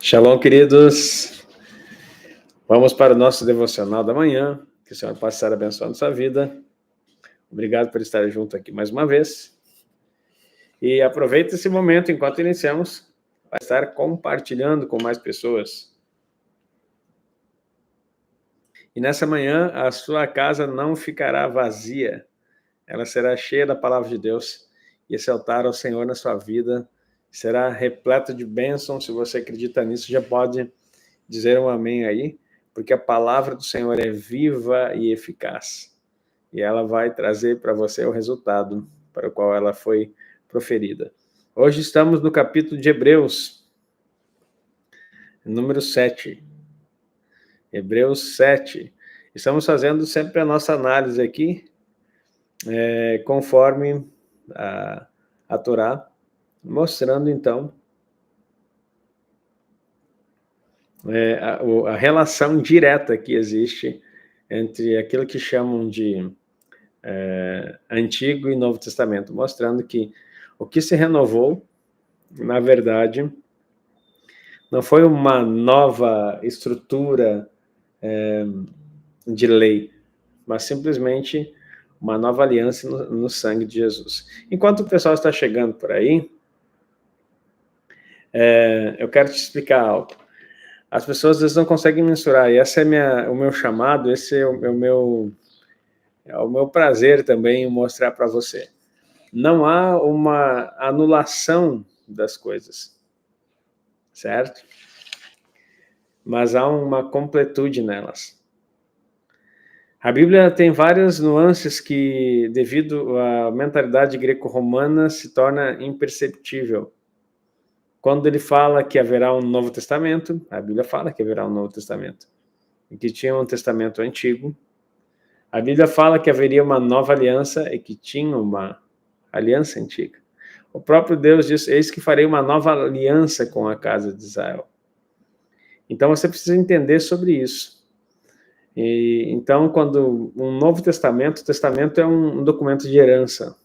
Shalom, queridos. Vamos para o nosso devocional da manhã. Que o Senhor possa estar abençoando sua vida. Obrigado por estar junto aqui mais uma vez. E aproveita esse momento enquanto iniciamos para estar compartilhando com mais pessoas. E nessa manhã a sua casa não ficará vazia. Ela será cheia da palavra de Deus. E esse altar ao Senhor na sua vida será repleto de bênçãos. Se você acredita nisso, já pode dizer um amém aí, porque a palavra do Senhor é viva e eficaz. E ela vai trazer para você o resultado para o qual ela foi proferida. Hoje estamos no capítulo de Hebreus, número 7. Hebreus 7. Estamos fazendo sempre a nossa análise aqui, conforme a Torá, mostrando então a relação direta que existe entre aquilo que chamam de Antigo e Novo Testamento, mostrando que o que se renovou, na verdade, não foi uma nova estrutura de lei, mas simplesmente uma nova aliança no sangue de Jesus. Enquanto o pessoal está chegando por aí, eu quero te explicar algo. As pessoas às vezes não conseguem mensurar, e esse é o meu chamado, esse é o meu prazer também mostrar para você. Não há uma anulação das coisas, certo? Mas há uma completude nelas. A Bíblia tem várias nuances que, devido à mentalidade greco-romana, se torna imperceptível. Quando ele fala que haverá um Novo Testamento, a Bíblia fala que haverá um Novo Testamento, e que tinha um Testamento antigo. A Bíblia fala que haveria uma nova aliança e que tinha uma aliança antiga. O próprio Deus diz: eis que farei uma nova aliança com a casa de Israel. Então você precisa entender sobre isso. E, então, quando um Novo Testamento, o Testamento é um documento de herança,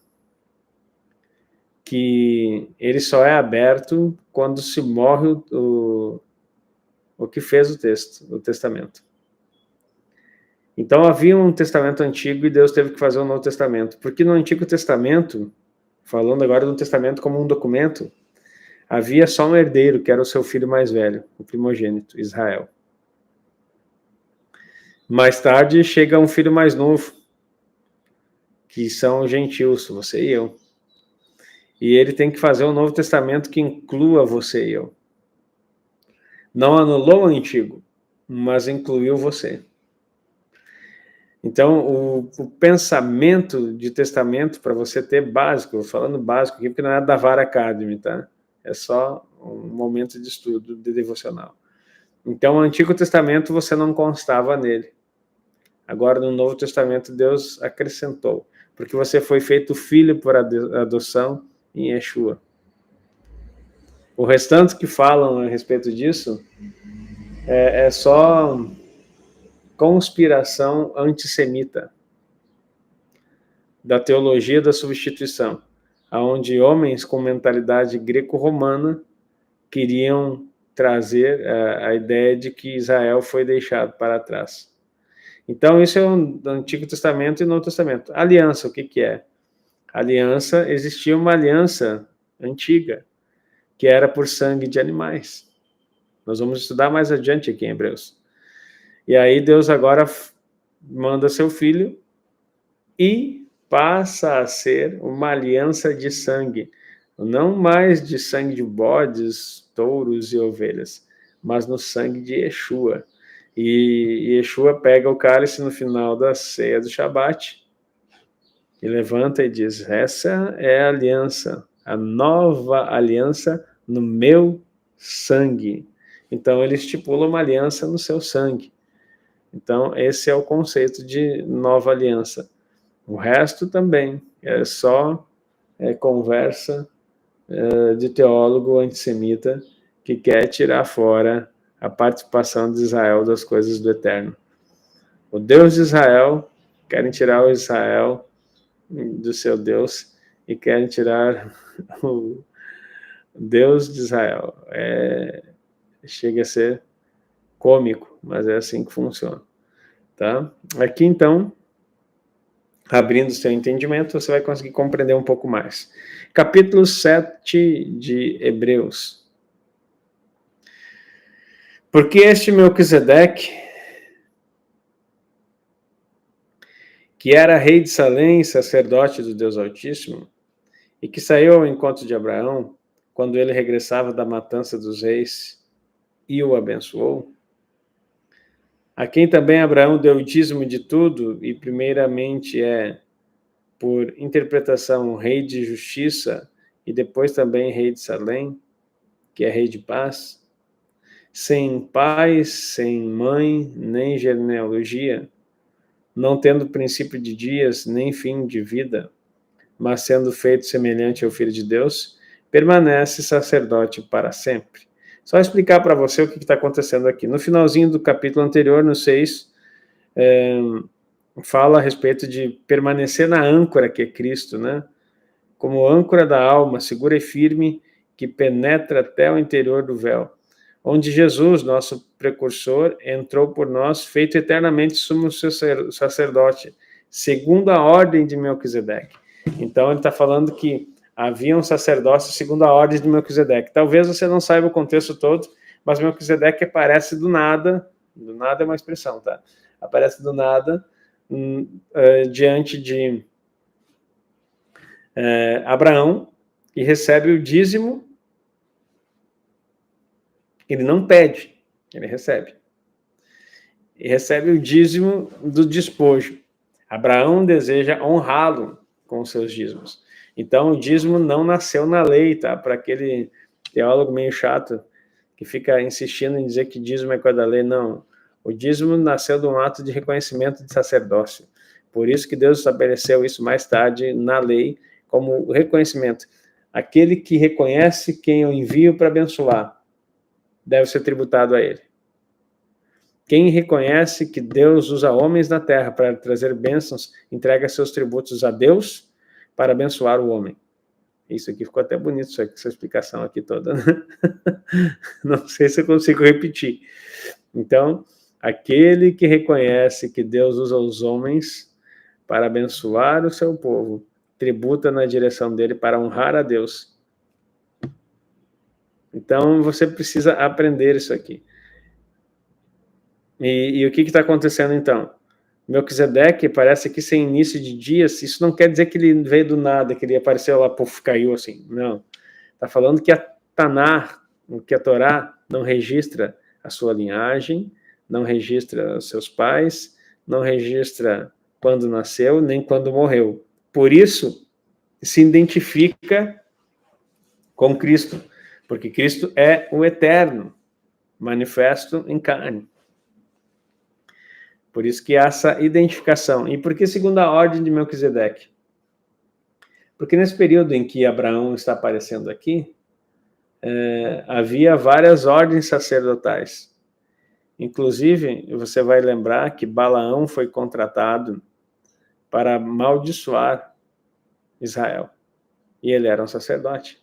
que ele só é aberto quando se morre o que fez o Testamento. Então havia um Testamento antigo e Deus teve que fazer um Novo Testamento, porque no Antigo Testamento, falando agora do Testamento como um documento, havia só um herdeiro, que era o seu filho mais velho, o primogênito, Israel. Mais tarde chega um filho mais novo, que são os gentios, você e eu. E ele tem que fazer um Novo Testamento que inclua você e eu. Não anulou o antigo, mas incluiu você. Então, o pensamento de testamento, para você ter básico, falando básico aqui, porque não é da Vara Academy, tá? É só um momento de estudo, de devocional. Então, o Antigo Testamento você não constava nele. Agora, no Novo Testamento, Deus acrescentou, porque você foi feito filho por adoção em Yeshua. O restante que falam a respeito disso é só conspiração antissemita da teologia da substituição, onde homens com mentalidade greco-romana queriam trazer a ideia de que Israel foi deixado para trás. Então, isso é o Antigo Testamento e Novo Testamento. Aliança, o que é? Aliança, existia uma aliança antiga, que era por sangue de animais. Nós vamos estudar mais adiante aqui em Hebreus. E aí Deus agora manda seu filho e passa a ser uma aliança de sangue. Não mais de sangue de bodes, touros e ovelhas, mas no sangue de Yeshua. E Yeshua pega o cálice no final da ceia do Shabat e levanta e diz: essa é a aliança, a nova aliança no meu sangue. Então ele estipula uma aliança no seu sangue. Então esse é o conceito de nova aliança. O resto também é só conversa de teólogo antissemita que quer tirar fora a participação de Israel das coisas do Eterno. O Deus de Israel, querem tirar o Israel do seu Deus e querem tirar o Deus de Israel. Chega a ser cômico, mas é assim que funciona. Tá? Aqui, então, abrindo o seu entendimento, você vai conseguir compreender um pouco mais. Capítulo 7 de Hebreus. Porque este Melquisedeque, que era rei de Salém, sacerdote do Deus Altíssimo, e que saiu ao encontro de Abraão, quando ele regressava da matança dos reis, e o abençoou, a quem também Abraão deu o dízimo de tudo, e primeiramente por interpretação, rei de justiça, e depois também rei de Salém, que é rei de paz, sem pai, sem mãe, nem genealogia, não tendo princípio de dias, nem fim de vida, mas sendo feito semelhante ao Filho de Deus, permanece sacerdote para sempre. Só explicar para você o que está acontecendo aqui. No finalzinho do capítulo anterior, no 6, fala a respeito de permanecer na âncora que é Cristo, né? Como âncora da alma, segura e firme, que penetra até o interior do véu, onde Jesus, nosso precursor, entrou por nós, feito eternamente sumo sacerdote, segundo a ordem de Melquisedeque. Então ele está falando que havia um sacerdócio segundo a ordem de Melquisedeque. Talvez você não saiba o contexto todo, mas Melquisedeque aparece do nada é uma expressão, tá? Aparece do nada diante de Abraão e recebe o dízimo. Ele não pede, ele recebe. E recebe o dízimo do despojo. Abraão deseja honrá-lo com os seus dízimos. Então, o dízimo não nasceu na lei, tá? Para aquele teólogo meio chato que fica insistindo em dizer que dízimo é coisa da lei. Não. O dízimo nasceu de um ato de reconhecimento de sacerdócio. Por isso que Deus estabeleceu isso mais tarde na lei como reconhecimento. Aquele que reconhece quem eu envio para abençoar deve ser tributado a ele. Quem reconhece que Deus usa homens na terra para trazer bênçãos, entrega seus tributos a Deus para abençoar o homem. Isso aqui ficou até bonito, essa explicação aqui toda, né? Não sei se eu consigo repetir. Então, aquele que reconhece que Deus usa os homens para abençoar o seu povo, tributa na direção dele para honrar a Deus. Então, você precisa aprender isso aqui. E o que está acontecendo, então? Melquisedeque parece que sem início de dias, isso não quer dizer que ele veio do nada, que ele apareceu lá, puf, caiu assim. Não. Está falando que a Tanar, que a Torá não registra a sua linhagem, não registra os seus pais, não registra quando nasceu, nem quando morreu. Por isso, se identifica com Cristo, porque Cristo é o eterno, manifesto em carne. Por isso que há essa identificação. E por que segundo a ordem de Melquisedeque? Porque nesse período em que Abraão está aparecendo aqui, havia várias ordens sacerdotais. Inclusive, você vai lembrar que Balaão foi contratado para amaldiçoar Israel. E ele era um sacerdote.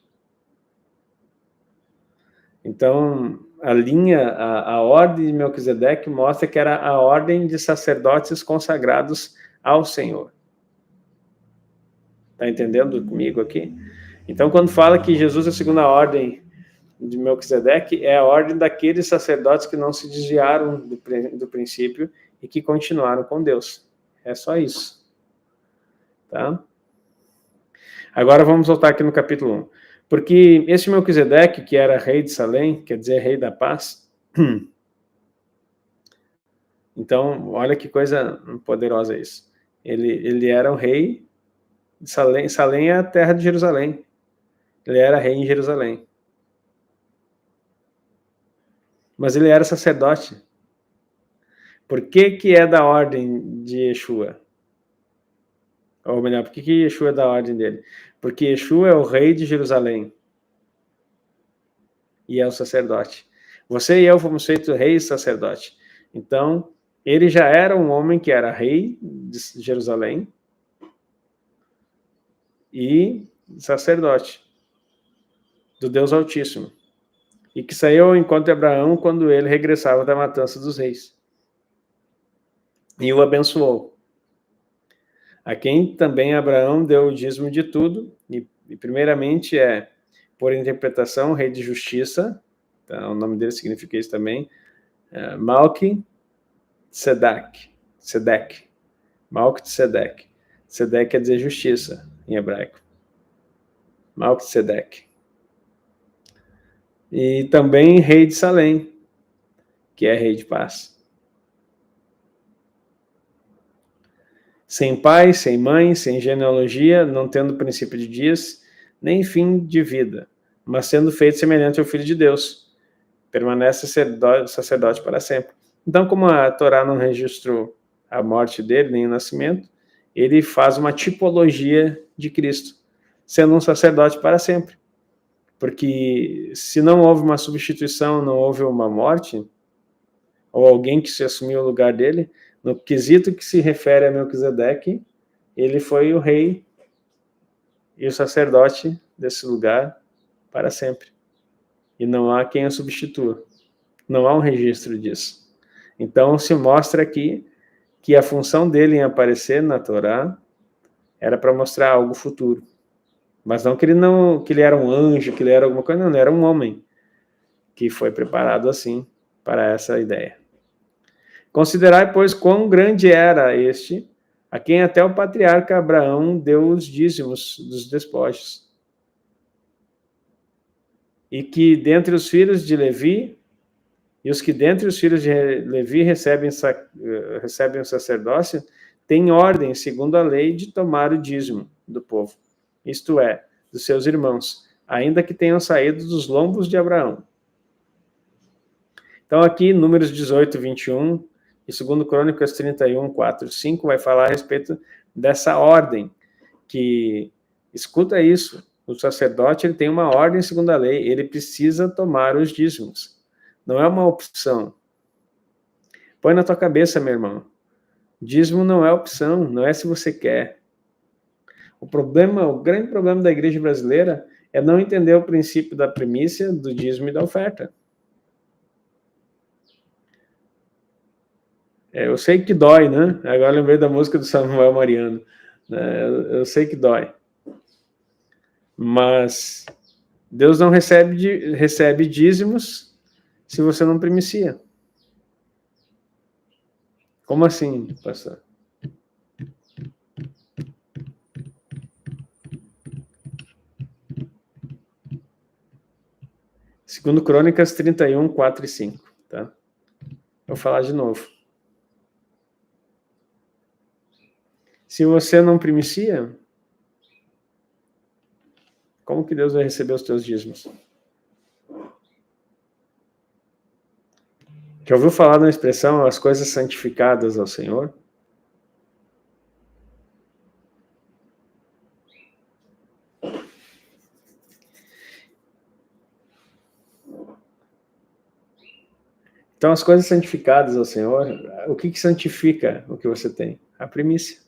Então, a ordem de Melquisedeque mostra que era a ordem de sacerdotes consagrados ao Senhor. Está entendendo comigo aqui? Então, quando fala que Jesus é a segunda ordem de Melquisedeque, é a ordem daqueles sacerdotes que não se desviaram do princípio e que continuaram com Deus. É só isso. Tá? Agora vamos voltar aqui no capítulo 1. Porque esse Melquisedeque, que era rei de Salém, quer dizer rei da paz, então, olha que coisa poderosa isso. Ele era o rei de Salém. Salém é a terra de Jerusalém. Ele era rei em Jerusalém. Mas ele era sacerdote. Por que é da ordem de Yeshua? Ou melhor, por que Yeshua é da ordem dele? Porque Yeshua é o rei de Jerusalém. E é o sacerdote. Você e eu fomos feitos rei e sacerdote. Então, ele já era um homem que era rei de Jerusalém e sacerdote do Deus Altíssimo. e que saiu ao encontro de Abraão quando ele regressava da matança dos reis. E o abençoou. A quem também Abraão deu o dízimo de tudo, e primeiramente por interpretação, rei de justiça, então, o nome dele significa isso também, Malki Sedek. Malki Sedek. Sedek quer dizer justiça, em hebraico. Malki Sedek. E também rei de Salém, que é rei de paz. Sem pai, sem mãe, sem genealogia, não tendo princípio de dias, nem fim de vida, mas sendo feito semelhante ao Filho de Deus. Permanece sacerdote para sempre. Então, como a Torá não registrou a morte dele, nem o nascimento, ele faz uma tipologia de Cristo, sendo um sacerdote para sempre. Porque se não houve uma substituição, não houve uma morte, ou alguém que se assumiu o lugar dele, no quesito que se refere a Melquisedeque, ele foi o rei e o sacerdote desse lugar para sempre. E não há quem o substitua. Não há um registro disso. Então se mostra aqui que a função dele em aparecer na Torá era para mostrar algo futuro. Mas não que ele era um anjo, que ele era alguma coisa, não, ele era um homem que foi preparado assim para essa ideia. Considerai, pois, quão grande era este, a quem até o patriarca Abraão deu os dízimos dos despojos. E que dentre os filhos de Levi, e os que dentre os filhos de Levi recebem o sacerdócio, têm ordem, segundo a lei, de tomar o dízimo do povo, isto é, dos seus irmãos, ainda que tenham saído dos lombos de Abraão. Então aqui, Números 18, 21, e 2 Crônicas 31, 4, 5, vai falar a respeito dessa ordem, que, escuta isso, o sacerdote ele tem uma ordem segundo a lei, ele precisa tomar os dízimos. Não é uma opção. Põe na tua cabeça, meu irmão. Dízimo não é opção, não é se você quer. O grande problema da igreja brasileira é não entender o princípio da primícia, do dízimo e da oferta. Eu sei que dói, né? Agora lembrei da música do Samuel Mariano. Eu sei que dói. Mas Deus não recebe dízimos se você não primicia. Como assim, pastor? Segundo Crônicas 31, 4 e 5. Tá? Vou falar de novo. Se você não primicia, como que Deus vai receber os teus dízimos? Já ouviu falar da expressão as coisas santificadas ao Senhor? Então, as coisas santificadas ao Senhor, o que santifica o que você tem? A primícia.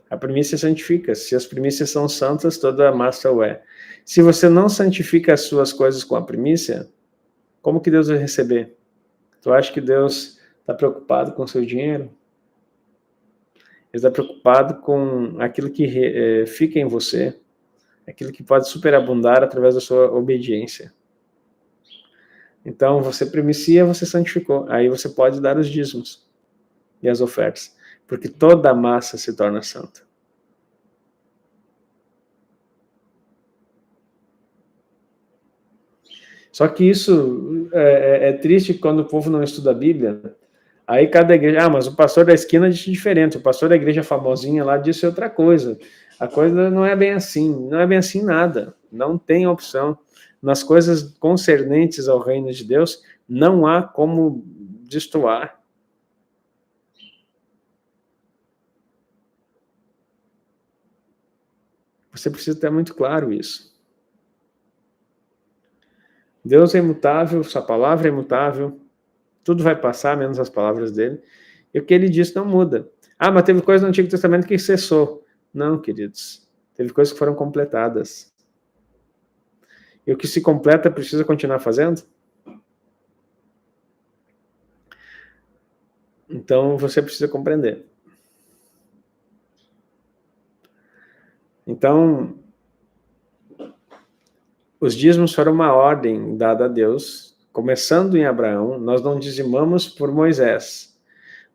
A primícia santifica. Se as primícias são santas, toda a massa o é. Se você não santifica as suas coisas com a primícia, como que Deus vai receber? Tu acha que Deus está preocupado com o seu dinheiro? Ele está preocupado com aquilo que fica em você, aquilo que pode superabundar através da sua obediência. Então, você primicia, você santificou. Aí você pode dar os dízimos e as ofertas, porque toda a massa se torna santa. Só que isso é triste quando o povo não estuda a Bíblia. Aí cada igreja, mas o pastor da esquina disse diferente, o pastor da igreja famosinha lá disse outra coisa. A coisa não é bem assim, não é bem assim nada. Não tem opção. Nas coisas concernentes ao reino de Deus, não há como destoar. Você precisa ter muito claro isso. Deus é imutável, sua palavra é imutável, tudo vai passar, menos as palavras dele, e o que ele disse não muda. Mas teve coisa no Antigo Testamento que cessou. Não, queridos, teve coisas que foram completadas. E o que se completa precisa continuar fazendo? Então, você precisa compreender. Então, os dízimos foram uma ordem dada a Deus, começando em Abraão. Nós não dizimamos por Moisés,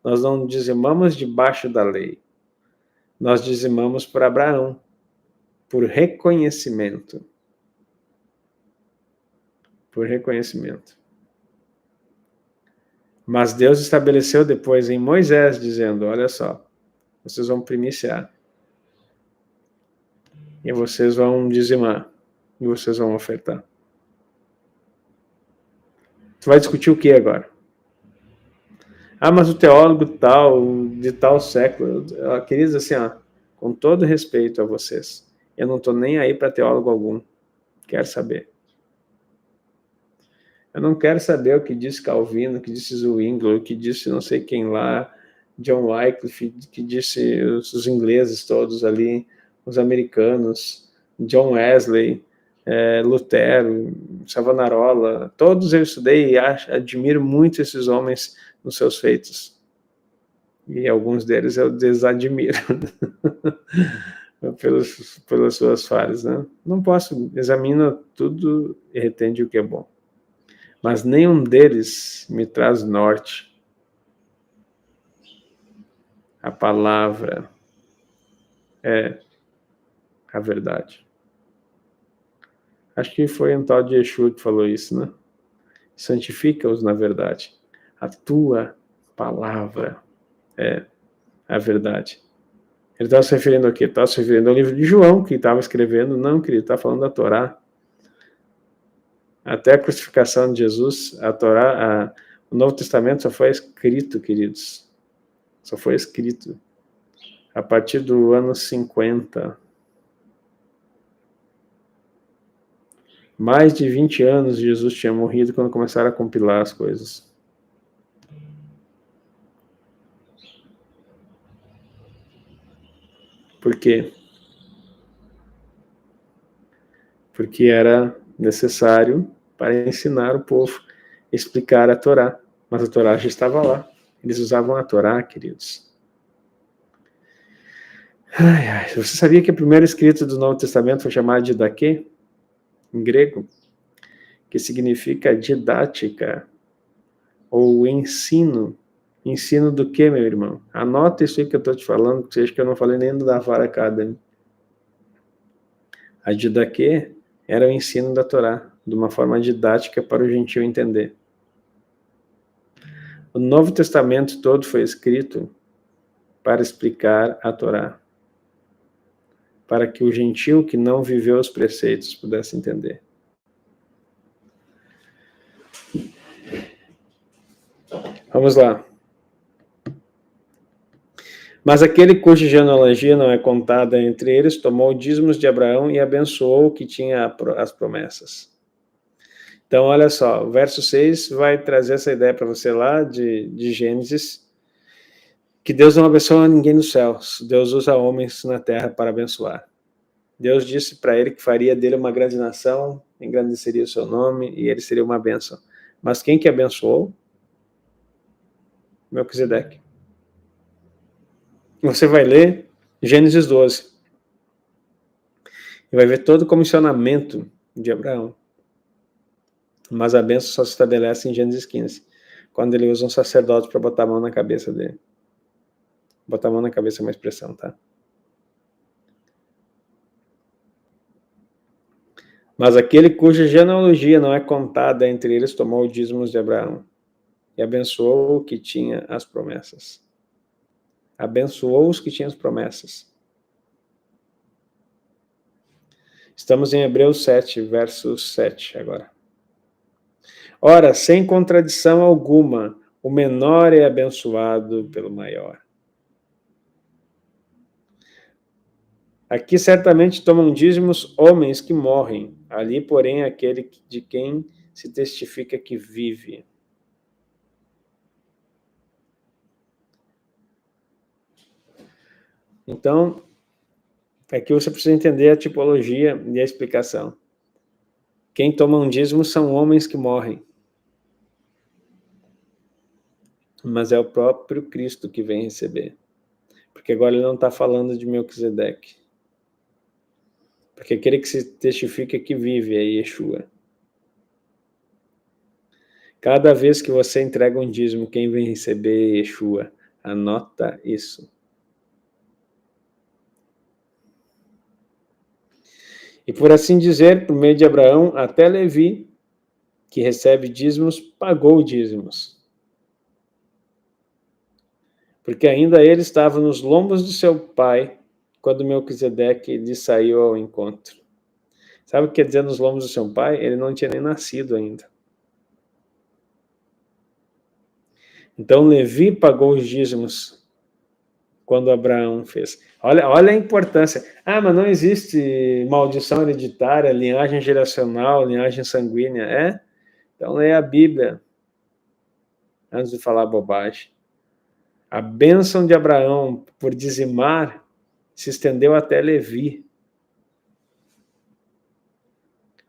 nós não dizimamos debaixo da lei, nós dizimamos por Abraão, por reconhecimento. Por reconhecimento. Mas Deus estabeleceu depois em Moisés, dizendo, olha só, vocês vão primiciar, e vocês vão dizimar, e vocês vão ofertar. Tu vai discutir o que agora? Ah, mas o teólogo tal, de tal século, queridos, assim, ó, com todo respeito a vocês, eu não estou nem aí para teólogo algum, quero saber. Eu não quero saber o que disse Calvino, o que disse Zwingli, o que disse não sei quem lá, John Wycliffe, que disse os ingleses todos ali, os americanos, John Wesley, Lutero, Savonarola, todos eu estudei e admiro muito esses homens nos seus feitos. E alguns deles eu desadmiro pelas suas falhas, né? Não posso, examino tudo e retende o que é bom. Mas nenhum deles me traz norte. A palavra é a verdade. Acho que foi um tal de Yeshua que falou isso, né? Santifica-os na verdade. A tua palavra é a verdade. Ele estava se referindo ao quê? Estava se referindo ao livro de João, que estava escrevendo. Não, querido, está falando da Torá. Até a crucificação de Jesus, a Torá, o Novo Testamento só foi escrito, queridos. Só foi escrito a partir do ano 50. Mais de 20 anos Jesus tinha morrido quando começaram a compilar as coisas. Por quê? Porque era necessário para ensinar o povo, explicar a Torá. Mas a Torá já estava lá. Eles usavam a Torá, queridos. Você sabia que o primeiro escrito do Novo Testamento foi chamado de Didaquê, em grego, que significa didática, ou ensino. Ensino do que, meu irmão? Anota isso aí que eu estou te falando, que seja que eu não falei nem do Navarra Academy. A Didaquê era o ensino da Torá, de uma forma didática para o gentio entender. O Novo Testamento todo foi escrito para explicar a Torá, para que o gentio que não viveu os preceitos pudesse entender. Vamos lá. Mas aquele cuja genealogia não é contada entre eles, tomou dízimos de Abraão e abençoou o que tinha as promessas. Então, olha só, o verso 6 vai trazer essa ideia para você lá de Gênesis, que Deus não abençoa ninguém nos céus, Deus usa homens na terra para abençoar. Deus disse para ele que faria dele uma grande nação, engrandeceria o seu nome e ele seria uma bênção. Mas quem que abençoou? Melquisedeque. Você vai ler Gênesis 12 e vai ver todo o comissionamento de Abraão. Mas a bênção só se estabelece em Gênesis 15, quando ele usa um sacerdote para botar a mão na cabeça dele. Botar a mão na cabeça é uma expressão, tá? Mas aquele cuja genealogia não é contada entre eles tomou dízimos de Abraão e abençoou o que tinha as promessas. Abençoou os que tinham as promessas. Estamos em Hebreus 7, verso 7 agora. Ora, sem contradição alguma, o menor é abençoado pelo maior. Aqui certamente tomam dízimos homens que morrem, ali, porém, aquele de quem se testifica que vive. Então, aqui você precisa entender a tipologia e a explicação. Quem toma um dízimo são homens que morrem. Mas é o próprio Cristo que vem receber. Porque agora ele não está falando de Melquisedeque. Porque aquele que se testifica que vive é Yeshua. Cada vez que você entrega um dízimo, quem vem receber é Yeshua. Anota isso. E por assim dizer, por meio de Abraão, até Levi, que recebe dízimos, pagou dízimos. Porque ainda ele estava nos lombos de seu pai, quando Melquisedeque lhe saiu ao encontro. Sabe o que quer dizer nos lombos do seu pai? Ele não tinha nem nascido ainda. Então Levi pagou os dízimos quando Abraão fez. Olha a importância. Ah, mas não existe maldição hereditária, linhagem geracional, linhagem sanguínea. É? Então leia a Bíblia antes de falar bobagem. A bênção de Abraão por dizimar se estendeu até Levi.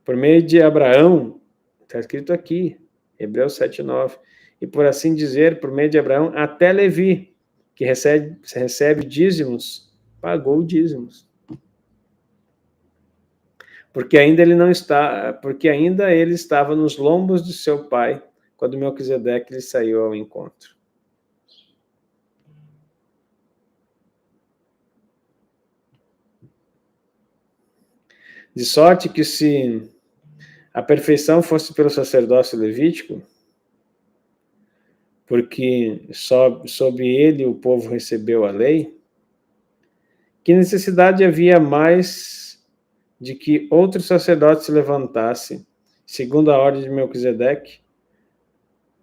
Por meio de Abraão, está escrito aqui, Hebreus 7:9, e por assim dizer, por meio de Abraão, até Levi, que recebe dízimos, pagou dízimos. Porque ainda ele estava nos lombos de seu pai, quando Melquisedeque lhe saiu ao encontro. De sorte que se a perfeição fosse pelo sacerdócio levítico, porque sob ele o povo recebeu a lei, que necessidade havia mais de que outro sacerdote se levantasse, segundo a ordem de Melquisedeque,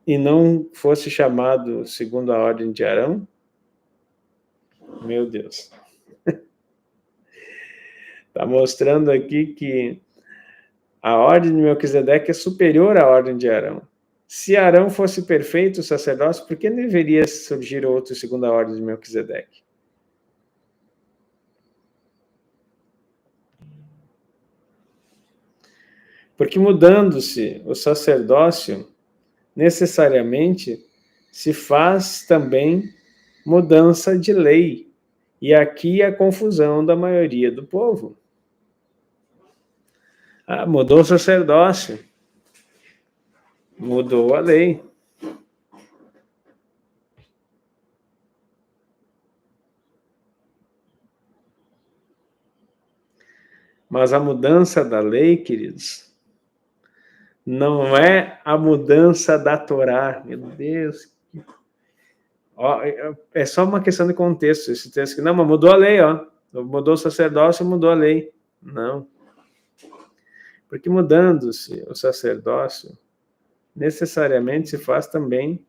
e não fosse chamado segundo a ordem de Arão? Meu Deus. Está mostrando aqui que a ordem de Melquisedeque é superior à ordem de Arão. Se Arão fosse perfeito sacerdócio, por que deveria surgir outro segundo a ordem de Melquisedeque? Porque mudando-se o sacerdócio, necessariamente se faz também mudança de lei. E aqui a confusão da maioria do povo. Ah, mudou o sacerdócio. Mudou a lei. Mas a mudança da lei, queridos, não é a mudança da Torá. Meu Deus. Ó, é só uma questão de contexto. Esse texto aqui, não, mas mudou a lei, ó. Mudou o sacerdócio, mudou a lei. Não. Porque mudando-se o sacerdócio, necessariamente se faz também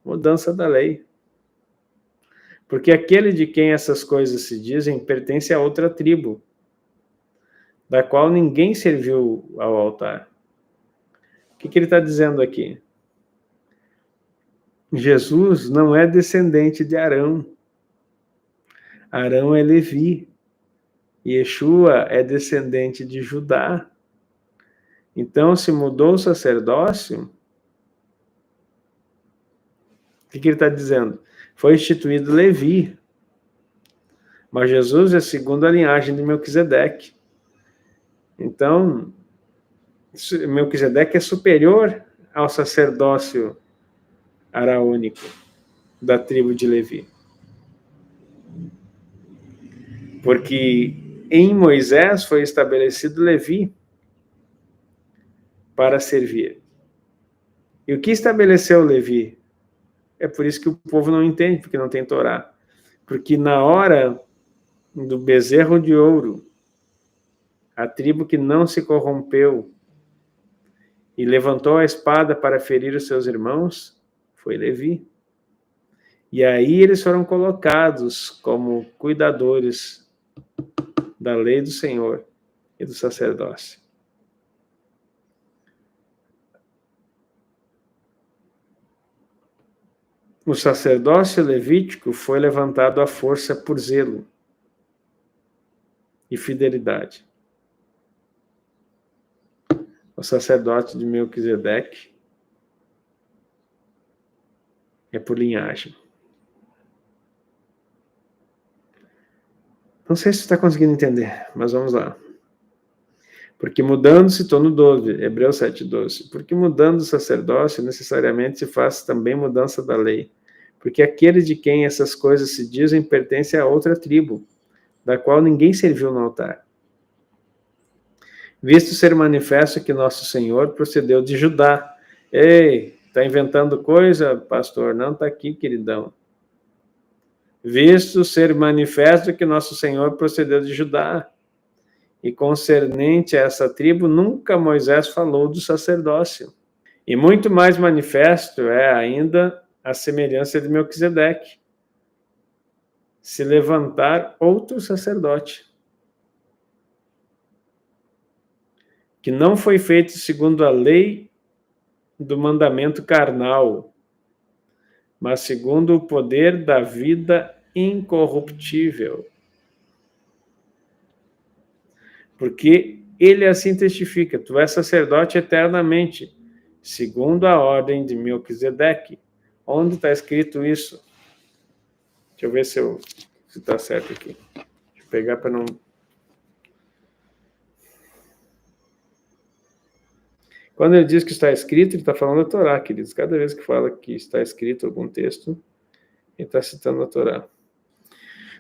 mudança da lei. Porque aquele de quem essas coisas se dizem pertence a outra tribo, da qual ninguém serviu ao altar. O que ele está dizendo aqui? Jesus não é descendente de Arão. Arão é Levi. Yeshua é descendente de Judá. Então, se mudou o sacerdócio, o que ele está dizendo? Foi instituído Levi. Mas Jesus é segundo a linhagem de Melquisedeque. Então, Melquisedeque é superior ao sacerdócio araônico da tribo de Levi. Porque em Moisés foi estabelecido Levi para servir. E o que estabeleceu Levi? É por isso que o povo não entende, porque não tem Torá. Porque na hora do bezerro de ouro, a tribo que não se corrompeu e levantou a espada para ferir os seus irmãos, foi Levi. E aí eles foram colocados como cuidadores da lei do Senhor e do sacerdócio. O sacerdócio levítico foi levantado à força por zelo e fidelidade. O sacerdote de Melquisedeque é por linhagem. Não sei se você está conseguindo entender, mas vamos lá. Porque mudando-se, estou no 12, Hebreus 7:12. Porque mudando o sacerdócio, necessariamente se faz também mudança da lei. Porque aquele de quem essas coisas se dizem pertence a outra tribo, da qual ninguém serviu no altar. Visto ser manifesto que nosso Senhor procedeu de Judá. Ei, está inventando coisa, pastor? Não está aqui, queridão. Visto ser manifesto que nosso Senhor procedeu de Judá. E concernente a essa tribo, nunca Moisés falou do sacerdócio. E muito mais manifesto é ainda a semelhança de Melquisedeque. Se levantar outro sacerdote, que não foi feito segundo a lei do mandamento carnal, mas segundo o poder da vida incorruptível. Porque ele assim testifica, tu és sacerdote eternamente, segundo a ordem de Melquisedeque. Onde está escrito isso? Deixa eu ver se está certo aqui. Deixa eu pegar para não... Quando ele diz que está escrito, ele está falando da Torá, queridos. Cada vez que fala que está escrito algum texto, ele está citando a Torá.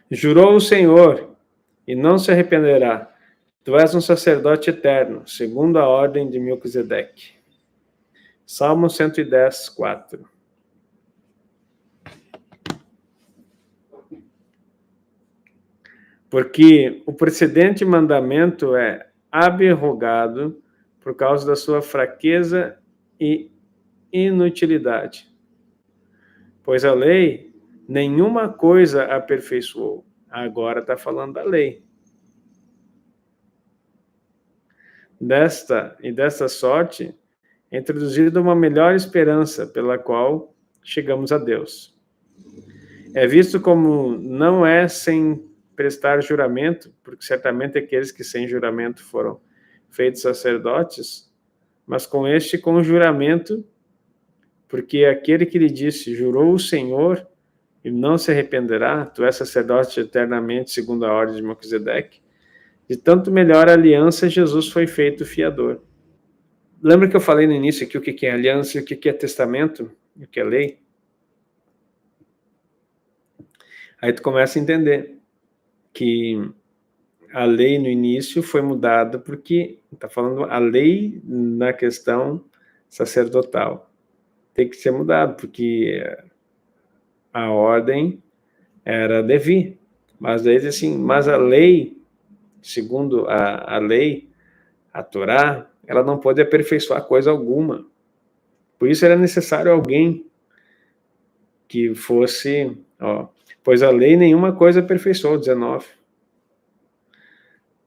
Jurou o Senhor, e não se arrependerá. Tu és um sacerdote eterno, segundo a ordem de Melquisedeque. Salmo 110, 4. Porque o precedente mandamento é abrogado por causa da sua fraqueza e inutilidade. Pois a lei nenhuma coisa aperfeiçoou. Agora está falando da lei. Desta sorte, é introduzida uma melhor esperança pela qual chegamos a Deus. É visto como não é sem prestar juramento, porque certamente aqueles que sem juramento foram feitos sacerdotes, mas com juramento, porque aquele que lhe disse, jurou o Senhor e não se arrependerá, tu és sacerdote eternamente, segundo a ordem de Melquisedeque, de tanto melhor aliança, Jesus foi feito fiador. Lembra que eu falei no início aqui o que é aliança, o que é testamento, o que é lei? Aí tu começa a entender que a lei no início foi mudada porque está falando a lei na questão sacerdotal. Tem que ser mudado, porque a ordem era Levi. Mas daí assim, mas a lei, segundo a lei, a Torá, ela não pode aperfeiçoar coisa alguma. Por isso era necessário alguém que fosse, pois a lei nenhuma coisa aperfeiçoou, 19.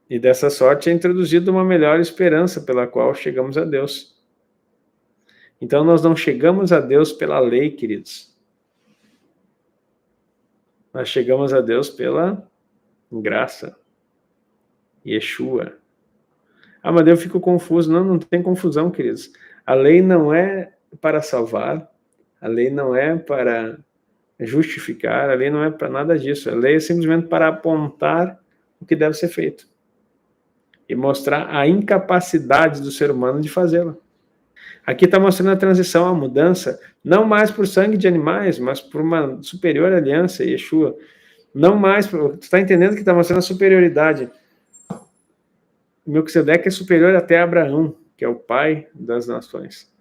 E dessa sorte é introduzida uma melhor esperança pela qual chegamos a Deus. Então nós não chegamos a Deus pela lei, queridos. Nós chegamos a Deus pela graça. Yeshua. Mas eu fico confuso. Não tem confusão, queridos. A lei não é para salvar, a lei não é para justificar, a lei não é para nada disso. A lei é simplesmente para apontar o que deve ser feito e mostrar a incapacidade do ser humano de fazê-la. Aqui está mostrando a transição, a mudança, não mais por sangue de animais, mas por uma superior aliança, Yeshua. Não mais, tu está entendendo que está mostrando a superioridade. Melquisedeque é superior até a Abraão, que é o pai das nações.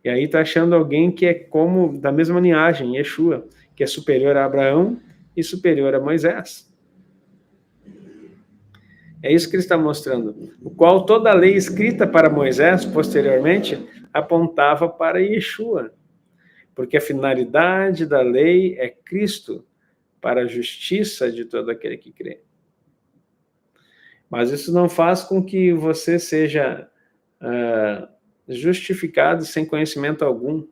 E aí está achando alguém que é como, da mesma linhagem, Yeshua, que é superior a Abraão e superior a Moisés. É isso que ele está mostrando. O qual toda a lei escrita para Moisés, posteriormente, apontava para Yeshua. Porque a finalidade da lei é Cristo, para a justiça de todo aquele que crê. Mas isso não faz com que você seja justificado sem conhecimento algum.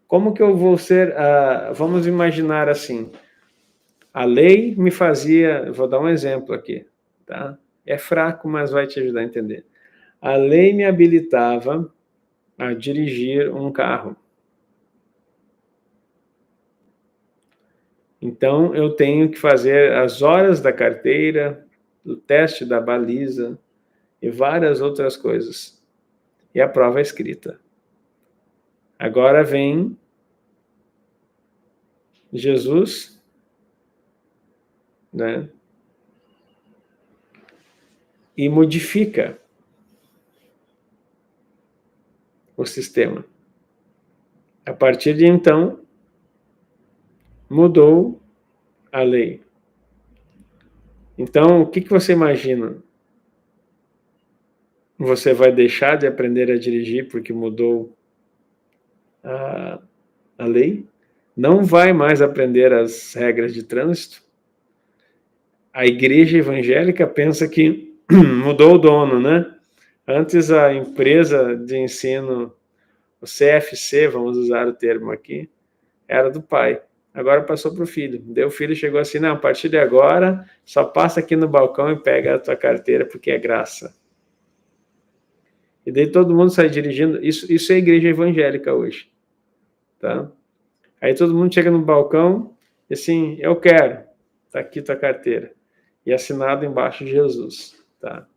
Como que eu vou ser... vamos imaginar assim... A lei me fazia, vou dar um exemplo aqui, tá? É fraco, mas vai te ajudar a entender. A lei me habilitava a dirigir um carro. Então, eu tenho que fazer as horas da carteira, o teste da baliza e várias outras coisas. E a prova é escrita. Agora vem Jesus, né? E modifica o sistema. A partir de então, mudou a lei. Então, o que você imagina? Você vai deixar de aprender a dirigir porque mudou a lei? Não vai mais aprender as regras de trânsito? A igreja evangélica pensa que mudou o dono, né? Antes a empresa de ensino, o CFC, vamos usar o termo aqui, era do pai. Agora passou para o filho. Daí o filho chegou assim, não, a partir de agora, só passa aqui no balcão e pega a tua carteira, porque é graça. E daí todo mundo sai dirigindo. Isso é igreja evangélica hoje. Tá? Aí todo mundo chega no balcão e assim, eu quero. Tá aqui tua carteira. E assinado embaixo de Jesus. Tá?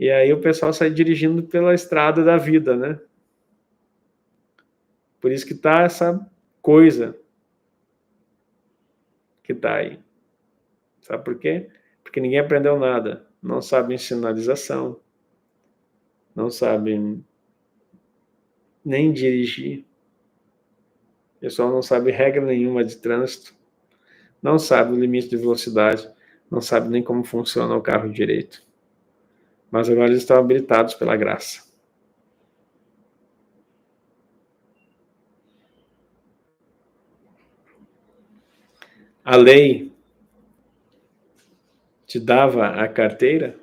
E aí o pessoal sai dirigindo pela estrada da vida, né? Por isso que tá essa coisa que tá aí. Sabe por quê? Porque ninguém aprendeu nada. Não sabem sinalização, não sabem nem dirigir. O pessoal não sabe regra nenhuma de trânsito, não sabe o limite de velocidade, não sabe nem como funciona o carro direito. Mas agora eles estão habilitados pela graça. A lei te dava a carteira?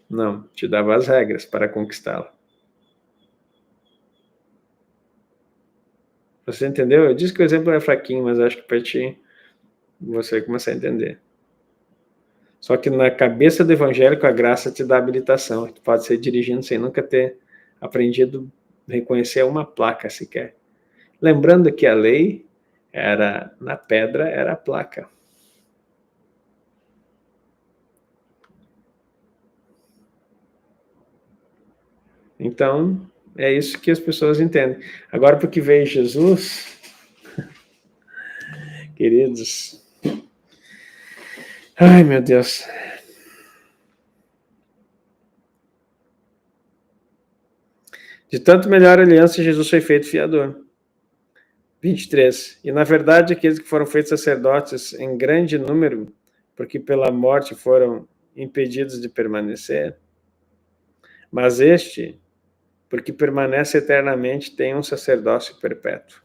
Não, te dava as regras para conquistá-la. Você entendeu? Eu disse que o exemplo é fraquinho, mas acho que para ti você começar a entender. Só que na cabeça do evangélico a graça te dá habilitação. Tu pode ser dirigindo sem nunca ter aprendido a reconhecer uma placa sequer. Lembrando que a lei era na pedra, era a placa. Então, é isso que as pessoas entendem. Agora, porque veio Jesus, queridos, ai meu Deus. De tanto melhor aliança, Jesus foi feito fiador. 23. E na verdade, aqueles que foram feitos sacerdotes em grande número, porque pela morte foram impedidos de permanecer, mas este, porque permanece eternamente, tem um sacerdócio perpétuo.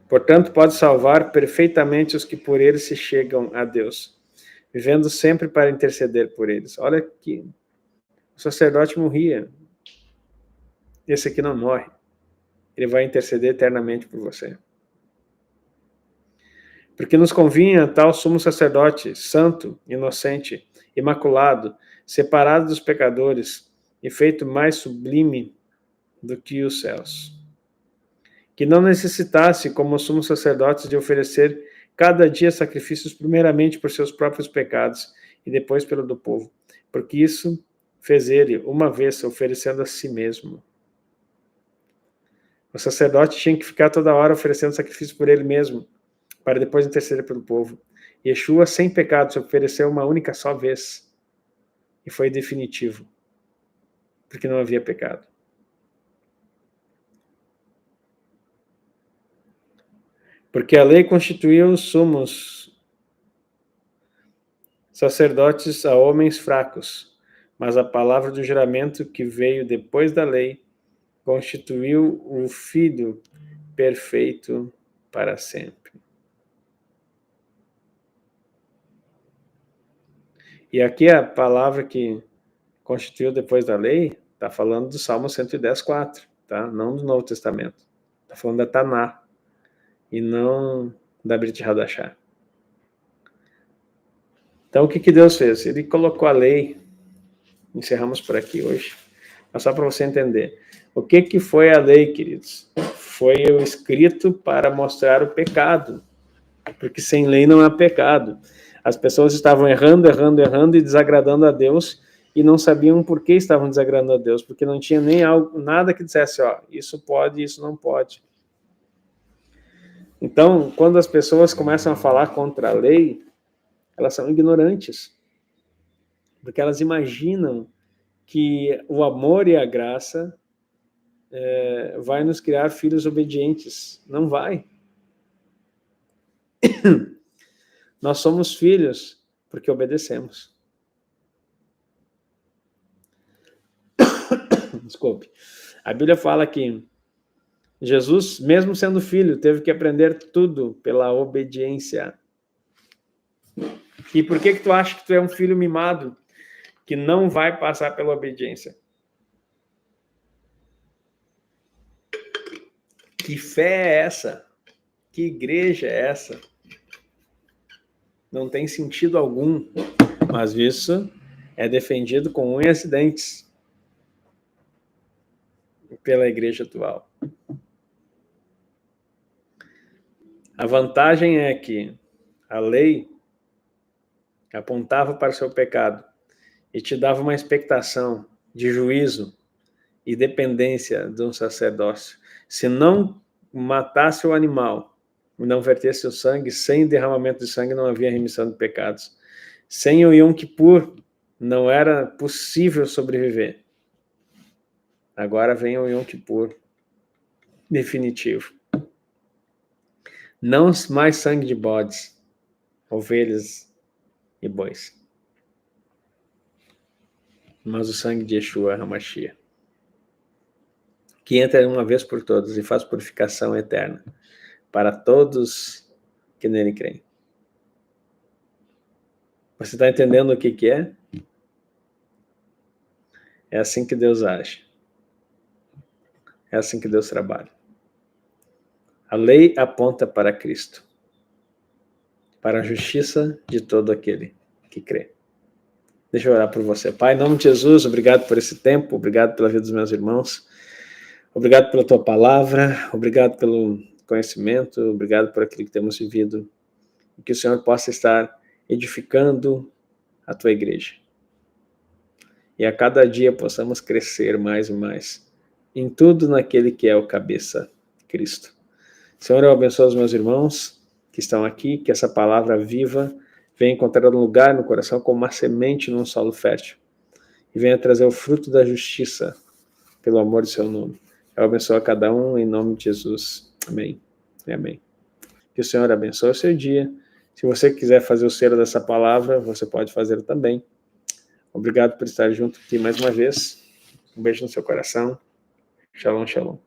Portanto, pode salvar perfeitamente os que por ele se chegam a Deus, vivendo sempre para interceder por eles. Olha que o sacerdote morria. Esse aqui não morre. Ele vai interceder eternamente por você. Porque nos convinha tal sumo sacerdote, santo, inocente, imaculado, separado dos pecadores e feito mais sublime do que os céus. Que não necessitasse, como sumos sacerdotes, de oferecer cada dia sacrifícios primeiramente por seus próprios pecados e depois pelo do povo, porque isso fez ele uma vez oferecendo a si mesmo. O sacerdote tinha que ficar toda hora oferecendo sacrifício por ele mesmo, para depois interceder pelo povo. Yeshua, sem pecado, se ofereceu uma única só vez. E foi definitivo. Porque não havia pecado. Porque a lei constituiu os sumos sacerdotes a homens fracos. Mas a palavra do juramento que veio depois da lei constituiu o Filho perfeito para sempre. E aqui a palavra que constituiu depois da lei está falando do Salmo 110:4, tá? Não do Novo Testamento. Está falando da Taná e não da Brit Hadashah. Então, o que Deus fez? Ele colocou a lei, encerramos por aqui hoje, mas só para você entender. O que foi a lei, queridos? Foi o escrito para mostrar o pecado, porque sem lei não há pecado. As pessoas estavam errando e desagradando a Deus, e não sabiam por que estavam desagradando a Deus, porque não tinha nem nada que dissesse, ó, isso pode, isso não pode. Então, quando as pessoas começam a falar contra a lei, elas são ignorantes, porque elas imaginam que o amor e a graça vai nos criar filhos obedientes. Não vai. Nós somos filhos porque obedecemos. Desculpe. A Bíblia fala que Jesus, mesmo sendo filho, teve que aprender tudo pela obediência. E por que tu acha que tu é um filho mimado que não vai passar pela obediência? Que fé é essa? Que igreja é essa? Não tem sentido algum, mas isso é defendido com unhas e dentes pela igreja atual. A vantagem é que a lei apontava para o seu pecado e te dava uma expectação de juízo e dependência de um sacerdócio. Se não matasse o animal, não vertesse o sangue, sem derramamento de sangue não havia remissão de pecados. Sem o Yom Kippur, não era possível sobreviver. Agora vem o Yom Kippur definitivo. Não mais sangue de bodes, ovelhas e bois, mas o sangue de Yeshua HaMashiach, que entra uma vez por todas e faz purificação eterna para todos que nele creem. Você está entendendo o que é? É assim que Deus age. É assim que Deus trabalha. A lei aponta para Cristo, para a justiça de todo aquele que crê. Deixa eu orar por você. Pai, em nome de Jesus, obrigado por esse tempo, obrigado pela vida dos meus irmãos, obrigado pela tua palavra, obrigado pelo conhecimento, obrigado por aquilo que temos vivido, e que o Senhor possa estar edificando a tua igreja. E a cada dia possamos crescer mais e mais em tudo naquele que é o cabeça, Cristo. Senhor, eu abençoo os meus irmãos que estão aqui, que essa palavra viva venha encontrar um lugar no coração como uma semente num solo fértil e venha trazer o fruto da justiça pelo amor do seu nome. Eu abençoo a cada um em nome de Jesus. Amém e amém. Que o Senhor abençoe o seu dia. Se você quiser fazer o selo dessa palavra, você pode fazer também. Obrigado por estar junto aqui mais uma vez. Um beijo no seu coração. Shalom, shalom.